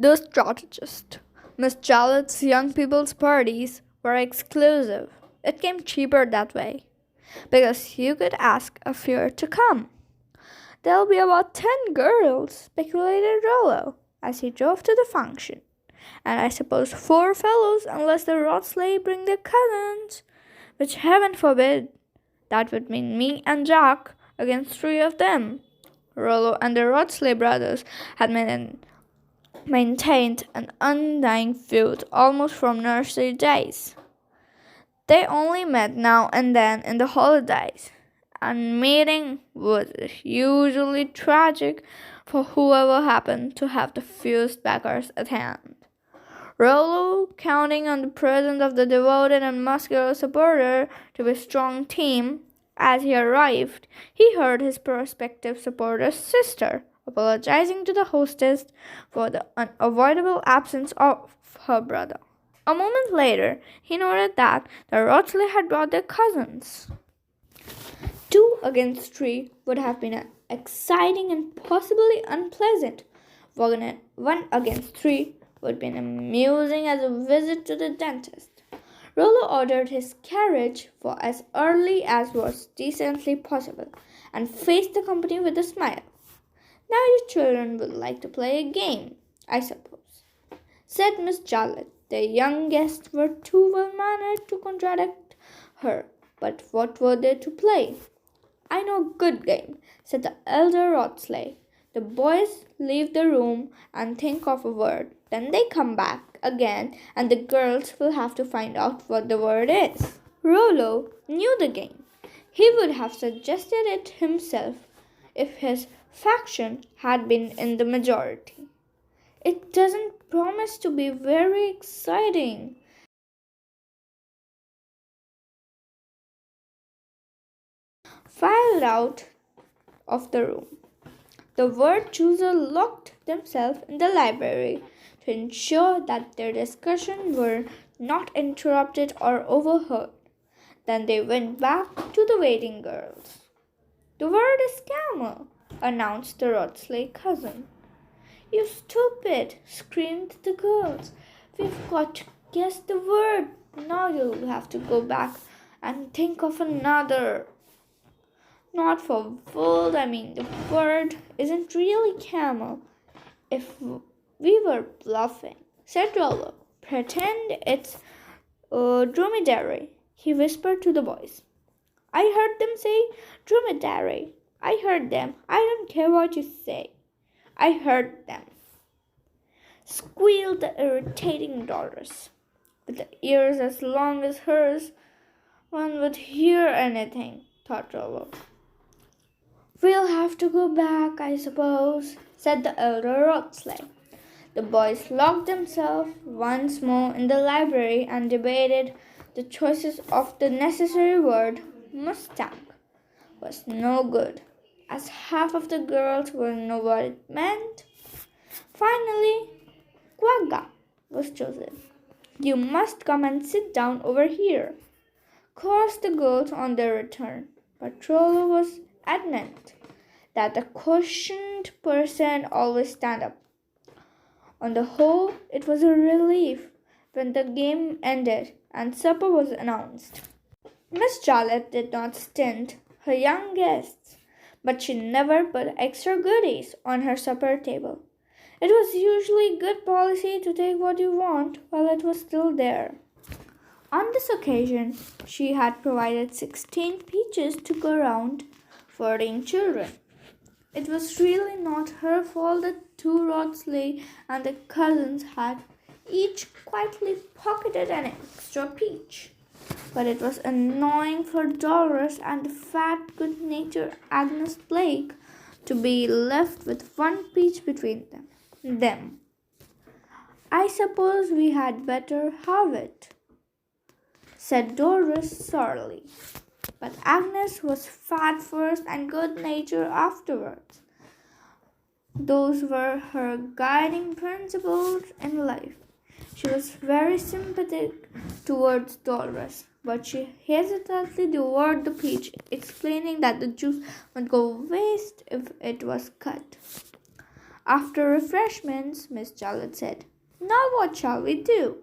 The strategist. Miss Charlotte's young people's parties were exclusive. It came cheaper that way because you could ask a few to come. There'll be about 10 girls, speculated Rollo as he drove to the function. And I suppose 4 fellows unless the Rotsley bring their cousins, which heaven forbid. That would mean me and Jack against 3 of them. Rollo and the Rotsley brothers had maintained an undying feud almost from nursery days. They only met now and then in the holidays, and meeting was usually tragic for whoever happened to have the fewest backers at hand. Rollo, counting on the presence of the devoted and muscular supporter to be a strong team, as he arrived, he heard his prospective supporter's sister apologizing to the hostess for the unavoidable absence of her brother. A moment later, he noted that the Rotsley had brought their cousins. 2 against 3 would have been exciting and possibly unpleasant. 1 against 3 would be amusing as a visit to the dentist. Rollo ordered his carriage for as early as was decently possible and faced the company with a smile. Now you children would like to play a game, I suppose, said Miss Charlotte. The young guests were too well-mannered to contradict her, but what were they to play? I know a good game, said the elder Rotsley. The boys leave the room and think of a word. Then they come back again and the girls will have to find out what the word is. Rollo knew the game. He would have suggested it himself if his faction had been in the majority. It doesn't promise to be very exciting, filed out of the room. The word chooser locked themselves in the library to ensure that their discussion were not interrupted or overheard. Then they went back to the waiting girls. The word is camel, announced the Rotsley cousin. You stupid, screamed the girls. We've got to guess the word. Now you'll have to go back and think of another. Not for fooled, the word isn't really camel. If we were bluffing, said Rollo. Pretend it's dromedary, he whispered to the boys. I heard them say dromedary. I heard them. I don't care what you say. I heard them, squealed the irritating Doris. With the ears as long as hers, one would hear anything, thought Rollo. We'll have to go back, I suppose, said the elder Rotsley. The boys locked themselves once more in the library and debated the choices of the necessary word. Mustang was no good, as half of the girls wouldn't know what it meant. Finally, Quagga was chosen. You must come and sit down over here, chorused the girls on their return. But Rollo was adamant that the cautioned person always stand up. On the whole, it was a relief when the game ended and supper was announced. Miss Charlotte did not stint her young guests, but she never put extra goodies on her supper table. It was usually good policy to take what you want while it was still there. On this occasion, she had provided 16 peaches to go round for the children. It was really not her fault that 2 Rotsley and their cousins had each quietly pocketed an extra peach. But it was annoying for Doris and the fat, good-natured Agnes Blake to be left with 1 peach between them. I suppose we had better have it, said Doris sorely. But Agnes was fat first and good-natured afterwards. Those were her guiding principles in life. She was very sympathetic towards Doris, but she hesitantly devoured the peach, explaining that the juice would go waste if it was cut. After refreshments, Miss Charlotte said, "Now what shall we do?"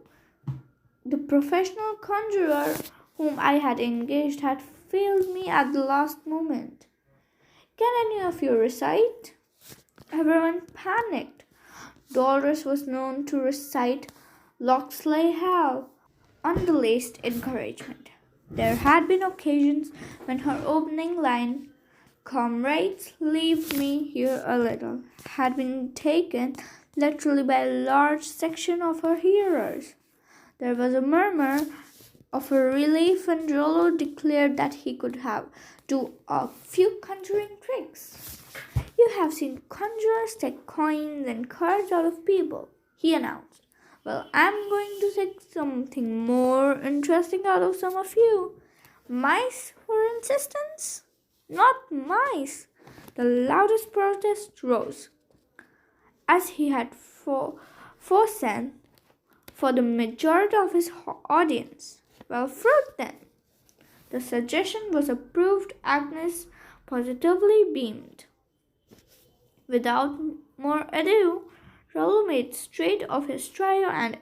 The professional conjurer whom I had engaged had failed me at the last moment. "Can any of you recite?" Everyone panicked. Dolores was known to recite Locksley Hall unlaced encouragement. There had been occasions when her opening line, "Comrades, leave me here a little," had been taken literally by a large section of her hearers. There was a murmur of relief when Rollo declared that he could do a few conjuring tricks. "You have seen conjurers take coins and cards out of people," he announced. "Well, I'm going to take something more interesting out of some of you. Mice, for instance?" "Not mice!" The loudest protest rose, as he had foreseen for the majority of his audience. "Well, fruit then." The suggestion was approved. Agnes positively beamed. Without more ado, Rollo made straight of his trio and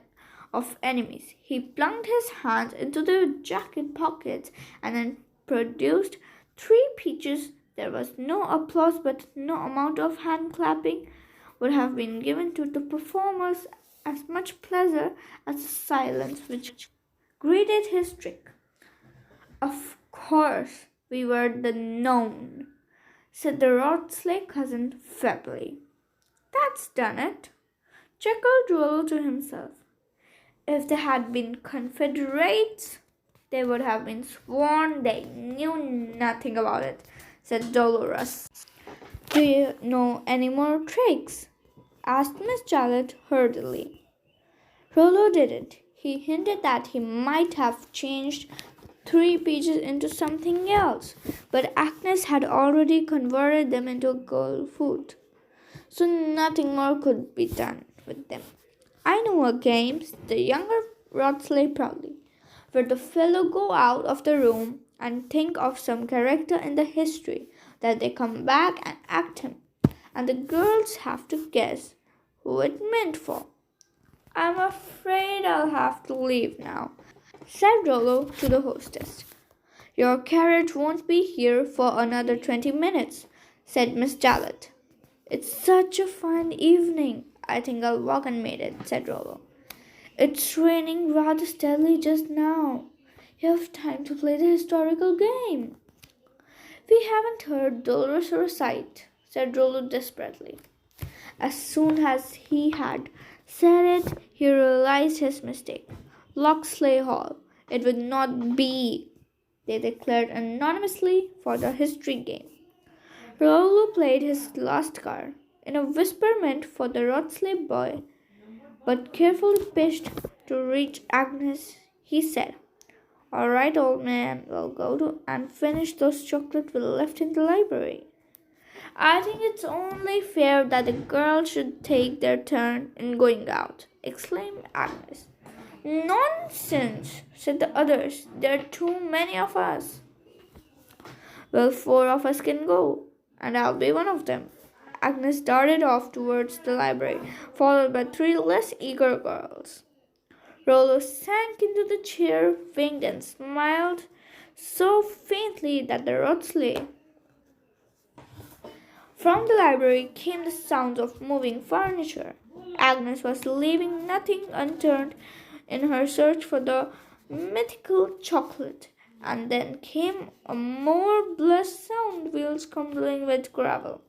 of enemies. He plunged his hands into the jacket pockets and then produced 3 peaches. There was no applause, but no amount of hand clapping would have been given to the performers as much pleasure as the silence which greeted his trick. "Of course, we were the known," said the Rotsley cousin feebly. "That's done it," chuckled Rollo to himself. "If they had been Confederates, they would have been sworn they knew nothing about it," said Dolores. "Do you know any more tricks?" asked Miss Charlotte hurriedly. Rollo didn't. He hinted that he might have changed 3 peaches into something else, but Agnes had already converted them into gold food, so nothing more could be done with them. "I know a game," said the younger Rotsley proudly, "where the fellow go out of the room and think of some character in the history, that they come back and act him, and the girls have to guess who it meant for." "I'm afraid I'll have to leave now," said Rollo to the hostess. "Your carriage won't be here for another 20 minutes, said Miss Charlotte. "It's such a fine evening. I think I'll walk and meet it," said Rollo. "It's raining rather steadily just now. You have time to play the historical game." "We haven't heard Dolores recite," said Rollo desperately. As soon as he had said it, he realized his mistake. Locksley Hall. It would not be, they declared anonymously, for the history game. Rollo played his last card, in a whisper meant for the Rotsley boy, but carefully pitched to reach Agnes. He said, "All right, old man, we'll go and finish those chocolates we left in the library." "I think it's only fair that the girls should take their turn in going out," exclaimed Agnes. "Nonsense," said the others. "There are too many of us." "Well, 4 of us can go, and I'll be one of them." Agnes darted off towards the library, followed by 3 less eager girls. Rollo sank into the chair, winked and smiled so faintly that the Rotsley. From the library came the sounds of moving furniture. Agnes was leaving nothing unturned in her search for the mythical chocolate, and then came a more blessed sound, wheels crumbling with gravel.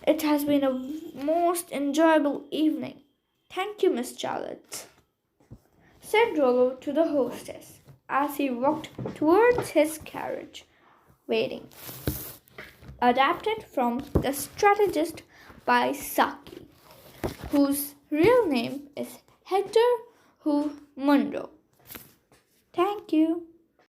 "It has been a most enjoyable evening. Thank you, Miss Charlotte," said Rollo to the hostess as he walked towards his carriage, waiting. Adapted from The Strategist by Saki, whose real name is Hector Hu Mundo. Thank you.